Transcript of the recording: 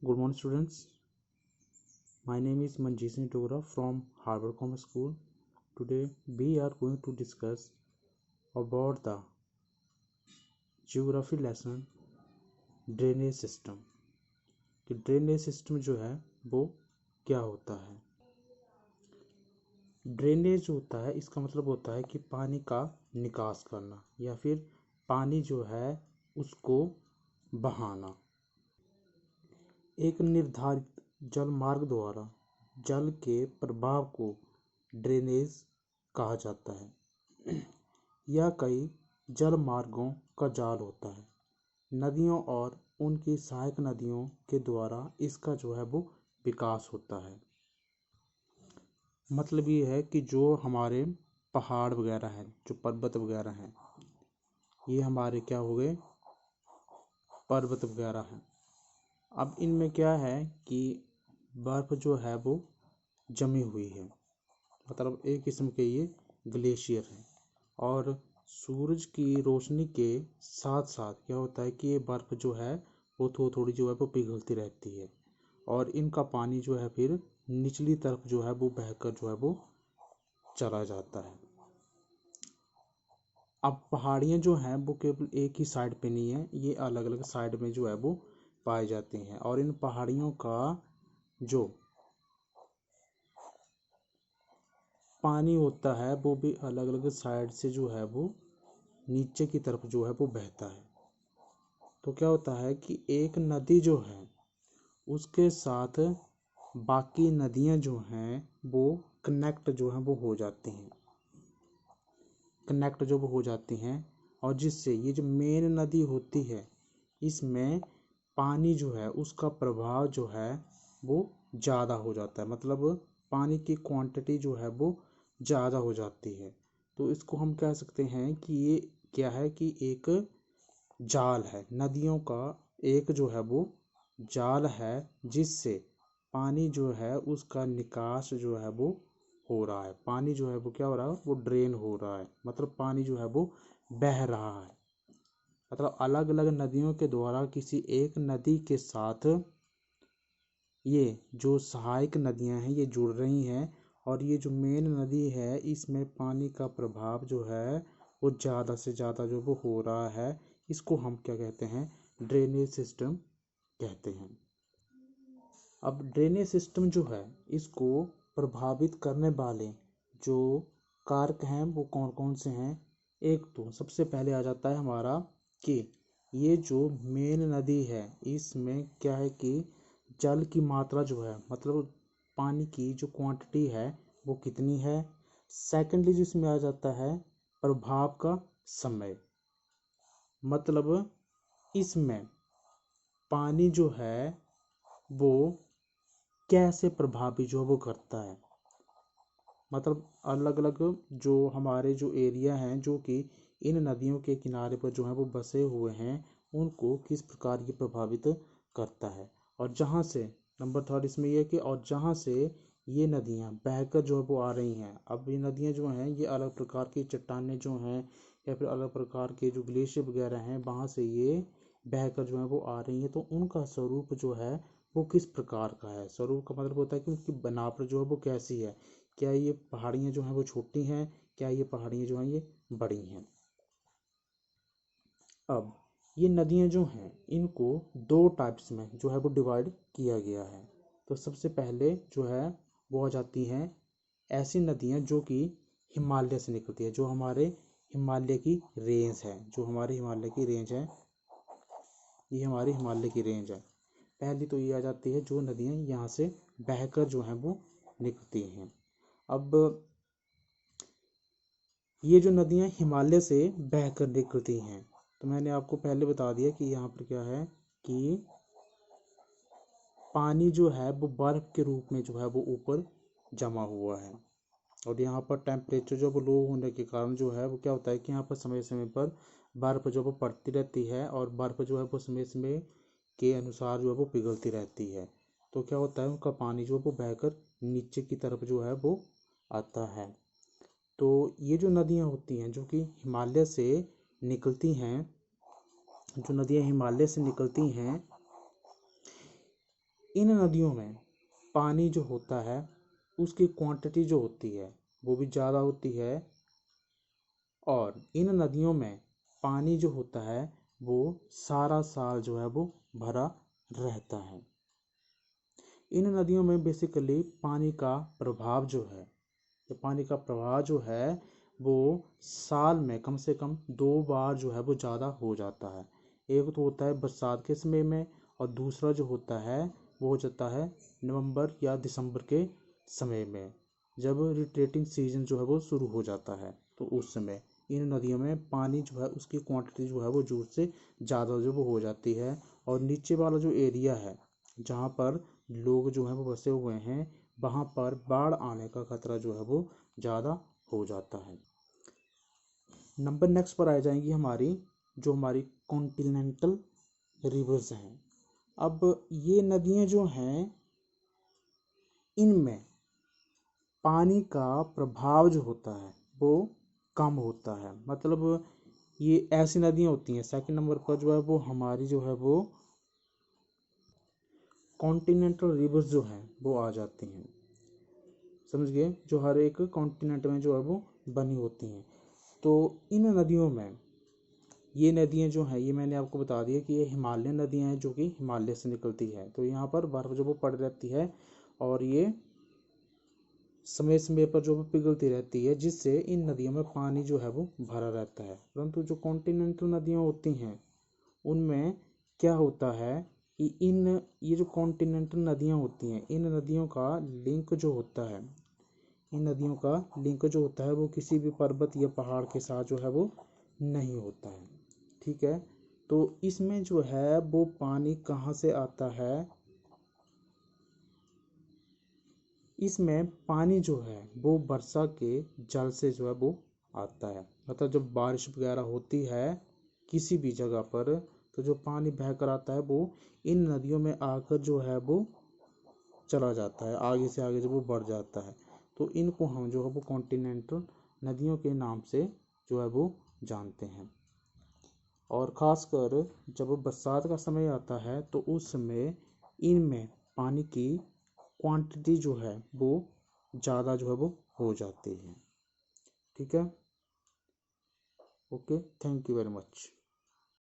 Good morning, students. My name is Manjeet Singh Dogra from Harvard Commerce School. Today, we are going to discuss about the geography lesson drainage system कि drainage system जो है वो क्या होता है। Drainage होता है, इसका मतलब होता है कि पानी का निकास करना या फिर पानी जो है उसको बहाना। एक निर्धारित जल मार्ग द्वारा जल के प्रवाह को ड्रेनेज कहा जाता है। यह कई जल मार्गों का जाल होता है। नदियों और उनकी सहायक नदियों के द्वारा इसका जो है वो विकास होता है। मतलब ये है कि जो हमारे पहाड़ वगैरह हैं, जो पर्वत वगैरह हैं, ये हमारे क्या हो गए, पर्वत वगैरह हैं। अब इनमें क्या है कि बर्फ जो है वो जमी हुई है, मतलब एक किस्म के ये ग्लेशियर हैं। और सूरज की रोशनी के साथ साथ क्या होता है कि ये बर्फ जो है वो थोड़ी जो है वो पिघलती रहती है और इनका पानी जो है फिर निचली तरफ जो है वो बहकर जो है वो चला जाता है। अब पहाड़ियाँ जो हैं वो केवल एक ही साइड पे नहीं है, ये अलग अलग साइड में जो है वो पाई जाती हैं। और इन पहाड़ियों का जो पानी होता है वो भी अलग अलग साइड से जो है वो नीचे की तरफ जो है वो बहता है। तो क्या होता है कि एक नदी जो है उसके साथ बाकी नदियां जो हैं वो कनेक्ट जो है वो हो जाती हैं, कनेक्ट जो वो हो जाती हैं। और जिससे ये जो मेन नदी होती है इसमें पानी जो है उसका प्रभाव जो है वो ज़्यादा हो जाता है, मतलब पानी की क्वांटिटी जो है वो ज़्यादा हो जाती है। तो इसको हम कह सकते हैं कि ये क्या है कि एक जाल है, नदियों का एक जो है वो जाल है, जिससे पानी जो है उसका निकास जो है वो हो रहा है। पानी जो है वो क्या हो रहा है, वो ड्रेन हो रहा है, मतलब पानी जो है वो बह रहा है। मतलब अलग अलग नदियों के द्वारा किसी एक नदी के साथ ये जो सहायक नदियां हैं ये जुड़ रही हैं। और ये जो मेन नदी है इसमें पानी का प्रभाव जो है वो ज़्यादा से ज़्यादा जो वो हो रहा है। इसको हम क्या कहते हैं, ड्रेनेज सिस्टम कहते हैं। अब ड्रेनेज सिस्टम जो है इसको प्रभावित करने वाले जो कारक हैं वो कौन कौन से हैं। एक तो सबसे पहले आ जाता है हमारा कि ये जो मेन नदी है इसमें क्या है कि जल की मात्रा जो है, मतलब पानी की जो क्वांटिटी है वो कितनी है। सेकेंडली जिसमें आ जाता है प्रभाव का समय, मतलब इसमें पानी जो है वो कैसे प्रभावित जो वो करता है। मतलब अलग अलग जो हमारे जो एरिया हैं जो कि इन नदियों के किनारे पर जो है वो बसे हुए हैं उनको किस प्रकार ये प्रभावित करता है। और जहाँ से नंबर थर्ड इसमें यह कि और जहाँ से ये नदियाँ बहकर जो है वो आ रही हैं। अब ये नदियाँ जो हैं ये अलग प्रकार की चट्टानें जो हैं या फिर अलग प्रकार के जो ग्लेशियर वगैरह हैं वहाँ से ये बहकर जो है वो आ रही हैं। तो उनका स्वरूप जो है वो किस प्रकार का है। स्वरूप का मतलब होता है कि उनकी बनावट जो है वो कैसी है। क्या ये पहाड़ियाँ जो हैं वो छोटी हैं, क्या ये पहाड़ियाँ जो हैं ये बड़ी हैं। अब ये नदियाँ जो हैं इनको दो टाइप्स में जो है वो डिवाइड किया गया है। तो सबसे पहले जो है वो आ जाती हैं ऐसी नदियाँ जो कि हिमालय से निकलती है, जो हमारे हिमालय की रेंज है, जो हमारे हिमालय की रेंज है, ये हमारी हिमालय की रेंज है। पहली तो ये आ जाती है जो नदियाँ यहाँ से बहकर जो हैं वो निकलती हैं। अब ये जो नदियाँ हिमालय से बहकर निकलती हैं तो मैंने आपको पहले बता दिया कि यहाँ पर क्या है कि पानी जो है वो बर्फ के रूप में जो है वो ऊपर जमा हुआ है। और यहाँ पर टेम्परेचर जो वो लो होने के कारण जो है वो क्या होता है कि यहाँ पर समय समय पर बर्फ़ जो वो पड़ती रहती है और बर्फ़ जो है वो समय समय के अनुसार जो है वो पिघलती रहती है। तो क्या होता है उनका पानी जो है वो बहकर नीचे की तरफ जो है वो आता है। तो ये जो नदियाँ होती हैं जो कि हिमालय से निकलती हैं, जो नदियाँ हिमालय से निकलती हैं इन नदियों में पानी जो होता है उसकी क्वांटिटी जो होती है वो भी ज़्यादा होती है, और इन नदियों में पानी जो होता है वो सारा साल जो है वो भरा रहता है। इन नदियों में बेसिकली पानी का प्रभाव जो है, ये पानी का प्रवाह जो है वो साल में कम से कम 2 बार जो है वो ज़्यादा हो जाता है। एक तो होता है बरसात के समय में, और दूसरा जो होता है वो हो जाता है नवंबर या दिसंबर के समय में, जब रिट्रेटिंग सीजन जो है वो शुरू हो जाता है। तो उस समय इन नदियों में पानी जो है उसकी क्वांटिटी जो है वो जोर से ज़्यादा जो वो हो जाती है, और नीचे वाला जो एरिया है जहाँ पर लोग जो हैं वो बसे हुए हैं वहाँ पर बाढ़ आने का खतरा जो है वो ज़्यादा हो जाता है। नंबर नेक्स्ट पर आ जाएंगी हमारी कॉन्टिनेंटल रिवर्स हैं। अब ये नदियाँ जो हैं इनमें पानी का प्रभाव जो होता है वो कम होता है। मतलब ये ऐसी नदियाँ होती हैं, सेकंड नंबर पर जो है वो हमारी जो है वो कॉन्टिनेंटल रिवर्स जो हैं वो आ जाती हैं। समझ गए, जो हर एक कॉन्टिनेंट में जो है वो बनी होती हैं। तो इन नदियों में ये नदियाँ जो हैं ये मैंने आपको बता दिया कि ये हिमालयन नदियाँ हैं जो कि हिमालय से निकलती है। तो यहाँ पर बर्फ़ जो वो पड़ रहती है और ये समय समय पर जो वो पिघलती रहती है, जिससे इन नदियों में पानी जो है वो भरा रहता है। परंतु जो कॉन्टिनेंटल नदियाँ होती हैं उनमें क्या होता है कि ये जो कॉन्टिनेंटल नदियाँ होती हैं इन नदियों का लिंक जो होता है इन नदियों का लिंक जो होता है वो किसी भी पर्वत या पहाड़ के साथ जो है वो नहीं होता है। ठीक है, तो इसमें जो है वो पानी कहाँ से आता है, इसमें पानी जो है वो वर्षा के जल से जो है वो आता है। मतलब जब बारिश वगैरह होती है किसी भी जगह पर, तो जो पानी बह कर आता है वो इन नदियों में आकर जो है वो चला जाता है, आगे से आगे जब वो बढ़ जाता है। तो इनको हम जो है वो कॉन्टिनेंटल नदियों के नाम से जो है वो जानते हैं। और ख़ासकर जब बरसात का समय आता है तो उस समय इनमें पानी की क्वांटिटी जो है वो ज़्यादा जो है वो हो जाती है। ठीक है, okay, thank you very much.